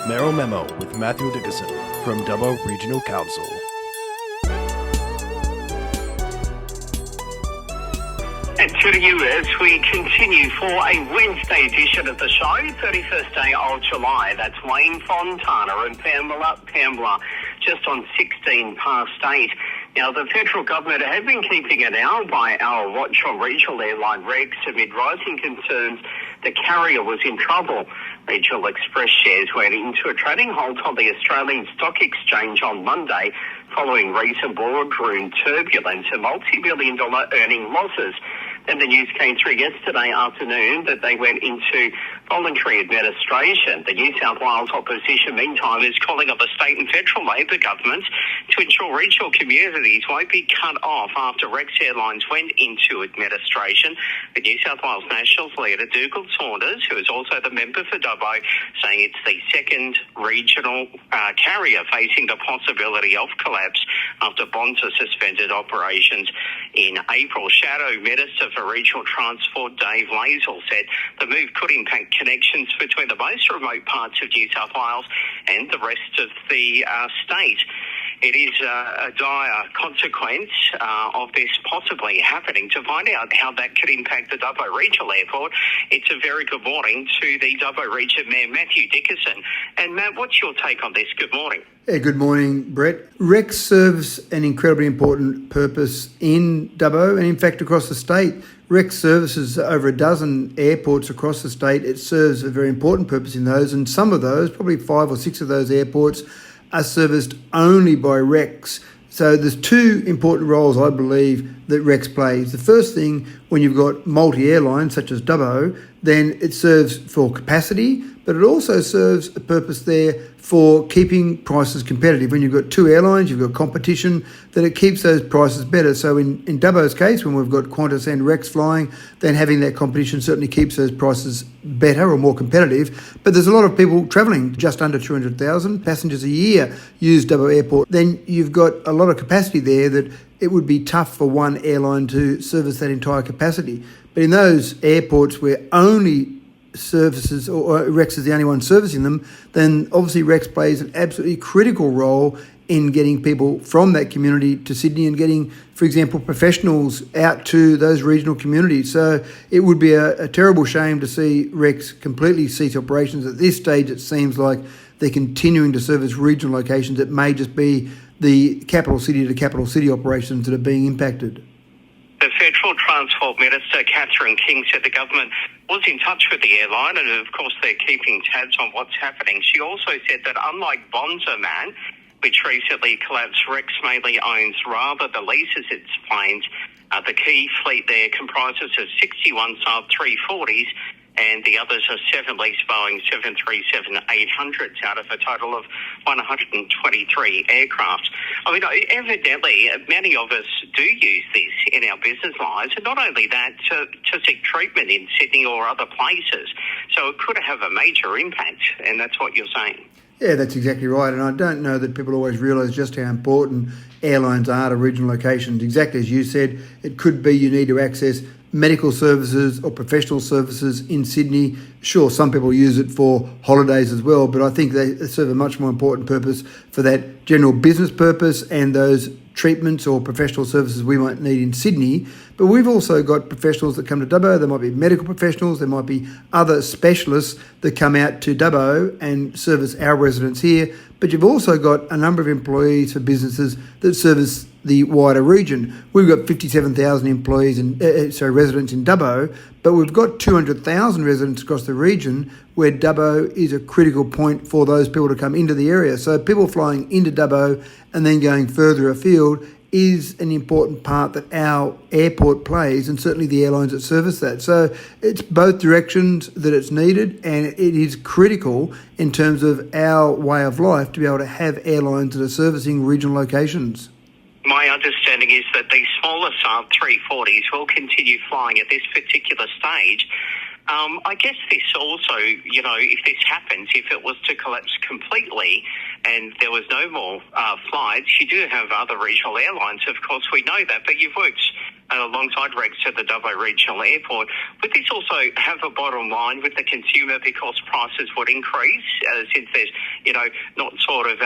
Mayoral Memo with Matthew Dickinson from Dubbo Regional Council. And to you as we continue for a Wednesday edition of the show, 31st day of July. That's Wayne Fontana and Pamela, just on 16 past 8. Now, the federal government have been keeping an eye by our watch on regional airline Rex amid rising concerns the carrier was in trouble. Regional Express shares went into a trading halt on the Australian Stock Exchange on Monday following recent boardroom turbulence and multi-billion-dollar earning losses. Then the news came through yesterday afternoon that they went into voluntary administration. The New South Wales opposition, meantime, is calling on the state and federal Labor governments to ensure regional communities won't be cut off after Rex Airlines went into administration. The New South Wales Nationals leader, Dougal Saunders, who is also the member for Dubbo, saying it's the second regional carrier facing the possibility of collapse after Bonza suspended operations in April. Shadow Minister for Regional Transport, Dave Lazel, said the move could impact connections between the most remote parts of New South Wales and the rest of the state. It is a dire consequence of this possibly happening. To find out how that could impact the Dubbo Regional Airport, it's a very good morning to the Dubbo Region Mayor, Matthew Dickinson. And Matt, what's your take on this? Good morning. Yeah, good morning, Bret. Rex serves an incredibly important purpose in Dubbo and, in fact, across the state. Rex services over a dozen airports across the state. It serves a very important purpose in those, and some of those, probably 5 or 6 of those airports, are serviced only by Rex. So there's two important roles, I believe, that Rex plays. The first thing, when you've got multi-airlines such as Dubbo, then it serves for capacity, but it also serves a purpose there for keeping prices competitive. When you've got two airlines, you've got competition, then it keeps those prices better. So in Dubbo's case, when we've got Qantas and Rex flying, then having that competition certainly keeps those prices better or more competitive. But there's a lot of people travelling, just under 200,000 passengers a year use Dubbo Airport. Then you've got a lot of capacity there that it would be tough for one airline to service that entire capacity. But in those airports where only services or Rex is the only one servicing them, then obviously Rex plays an absolutely critical role in getting people from that community to Sydney and getting, for example, professionals out to those regional communities. So it would be a terrible shame to see Rex completely cease operations. At this stage, it seems like they're continuing to service regional locations. It may just be the capital city to capital city operations that are being impacted. The Federal Transport Minister, Catherine King, said the government was in touch with the airline and, of course, they're keeping tabs on what's happening. She also said that unlike Bonza, Man, which recently collapsed, Rex mainly owns rather than leases its planes. The key fleet there comprises of 61 Saab 340s and the others are 7 leased Boeing 737-800s out of a total of 123 aircraft. I mean, evidently, many of us do use this in our business lives, and not only that, to seek treatment in Sydney or other places. So it could have a major impact, and that's what you're saying. Yeah, that's exactly right. And I don't know that people always realise just how important airlines are to regional locations. Exactly as you said, it could be you need to access medical services or professional services in Sydney. Sure, some people use it for holidays as well, but I think they serve a much more important purpose for that general business purpose and those treatments or professional services we might need in Sydney. But we've also got professionals that come to Dubbo. There might be medical professionals, there might be other specialists that come out to Dubbo and service our residents here. But you've also got a number of employees for businesses that service the wider region. We've got 57,000 employees and residents in Dubbo, but we've got 200,000 residents across the region where Dubbo is a critical point for those people to come into the area. So people flying into Dubbo and then going further afield is an important part that our airport plays, and certainly the airlines that service that. So it's both directions that it's needed, and it is critical in terms of our way of life to be able to have airlines that are servicing regional locations. My understanding is that these smaller Saab 340s will continue flying at this particular stage. I guess this also, if this happens, if it was to collapse completely and there was no more flights, you do have other regional airlines, of course, we know that, but you've worked alongside Rex at the Dubbo Regional Airport. Would this also have a bottom line with the consumer because prices would increase since there's, not sort of,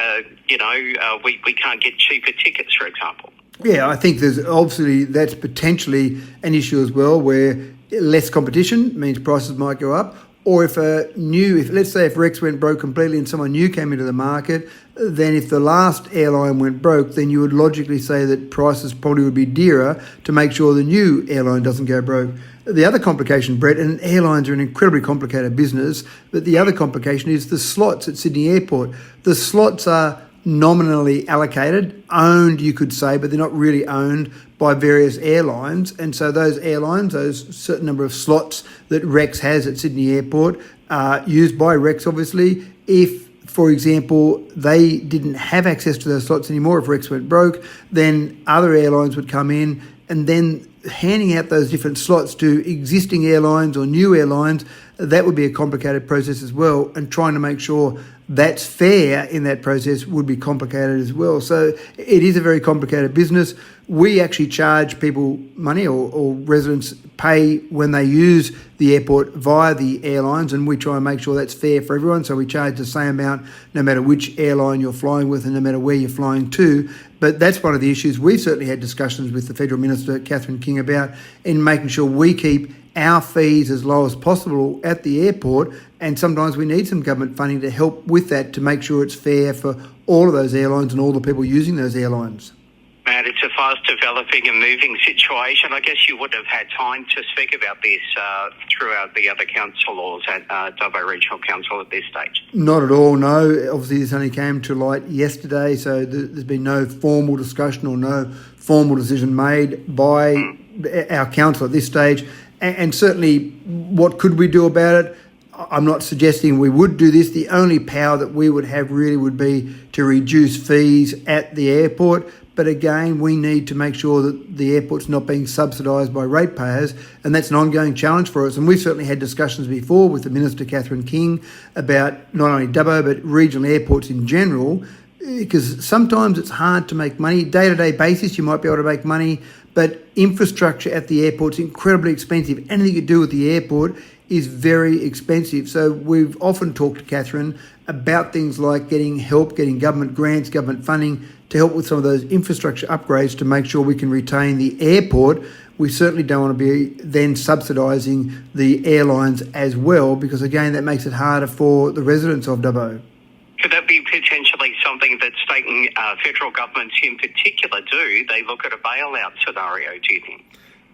we can't get cheaper tickets, for example? Yeah, I think that's potentially an issue as well, where less competition means prices might go up. Or if let's say if Rex went broke completely and someone new came into the market, then if the last airline went broke, then you would logically say that prices probably would be dearer to make sure the new airline doesn't go broke. The other complication, Bret, and airlines are an incredibly complicated business, but the other complication is the slots at Sydney Airport. The slots are nominally allocated, owned, you could say, but they're not really owned by various airlines. And so those airlines, those certain number of slots that Rex has at Sydney Airport are used by Rex, obviously. If, for example, they didn't have access to those slots anymore, if Rex went broke, then other airlines would come in, and then handing out those different slots to existing airlines or new airlines, that would be a complicated process as well, and trying to make sure that's fair in that process would be complicated as well. So it is a very complicated business. We actually charge people money, or residents pay when they use the airport via the airlines, and we try and make sure that's fair for everyone. So we charge the same amount no matter which airline you're flying with and no matter where you're flying to. But that's one of the issues we've certainly had discussions with the Federal Minister, Catherine King, about, in making sure we keep our fees as low as possible at the airport, and sometimes we need some government funding to help with that to make sure it's fair for all of those airlines and all the people using those airlines. Matt, it's a fast developing and moving situation. I guess you would have had time to speak about this throughout the other council at Dubbo Regional Council at this stage. Not at all, no. Obviously this only came to light yesterday, so there's been no formal discussion or no formal decision made by our council at this stage. And certainly, what could we do about it? I'm not suggesting we would do this. The only power that we would have really would be to reduce fees at the airport. But again, we need to make sure that the airport's not being subsidised by ratepayers, and that's an ongoing challenge for us. And we've certainly had discussions before with the Minister, Catherine King, about not only Dubbo but regional airports in general, because sometimes it's hard to make money. Day-to-day basis, you might be able to make money, but infrastructure at the airport's incredibly expensive. Anything you do with the airport is very expensive. So we've often talked to Catherine about things like getting help, getting government grants, government funding to help with some of those infrastructure upgrades to make sure we can retain the airport. We certainly don't want to be then subsidising the airlines as well, because again, that makes it harder for the residents of Dubbo. Could that be potentially something that state and federal governments in particular do? They look at a bailout scenario, do you think?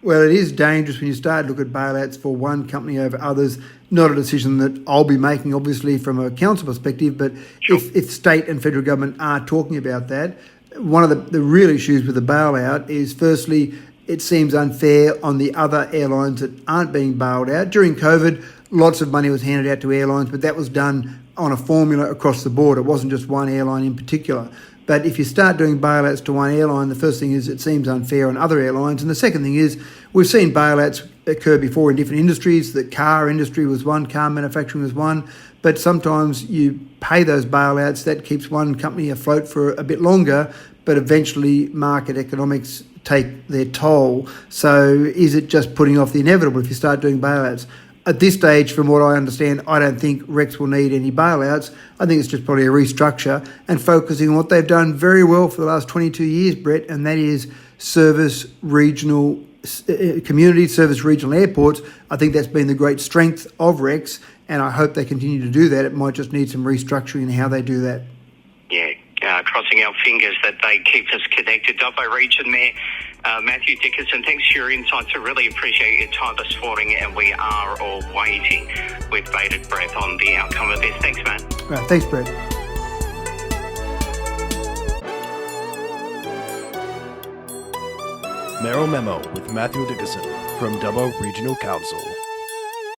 Well, it is dangerous when you start to look at bailouts for one company over others. Not a decision that I'll be making, obviously, from a council perspective, but sure. if state and federal government are talking about that, one of the real issues with the bailout is, firstly, it seems unfair on the other airlines that aren't being bailed out. During COVID, lots of money was handed out to airlines, but that was done on a formula across the board. It wasn't just one airline in particular. But if you start doing bailouts to one airline, the first thing is it seems unfair on other airlines. And the second thing is we've seen bailouts occur before in different industries. The car industry was one, car manufacturing was one. But sometimes you pay those bailouts, that keeps one company afloat for a bit longer, but eventually market economics take their toll. So is it just putting off the inevitable if you start doing bailouts? At this stage, from what I understand, I don't think Rex will need any bailouts. I think it's just probably a restructure and focusing on what they've done very well for the last 22 years, Bret, and that is service regional community, service regional airports. I think that's been the great strength of Rex, and I hope they continue to do that. It might just need some restructuring in how they do that. Yeah, crossing our fingers that they keep us connected. Dubbo Region Mayor Matthew Dickinson, thanks for your insights. I really appreciate your time this morning, and we are all waiting with bated breath on the outcome of this. Thanks, Matt. Right, thanks, Bret. Mayoral Memo with Matthew Dickinson from Dubbo Regional Council.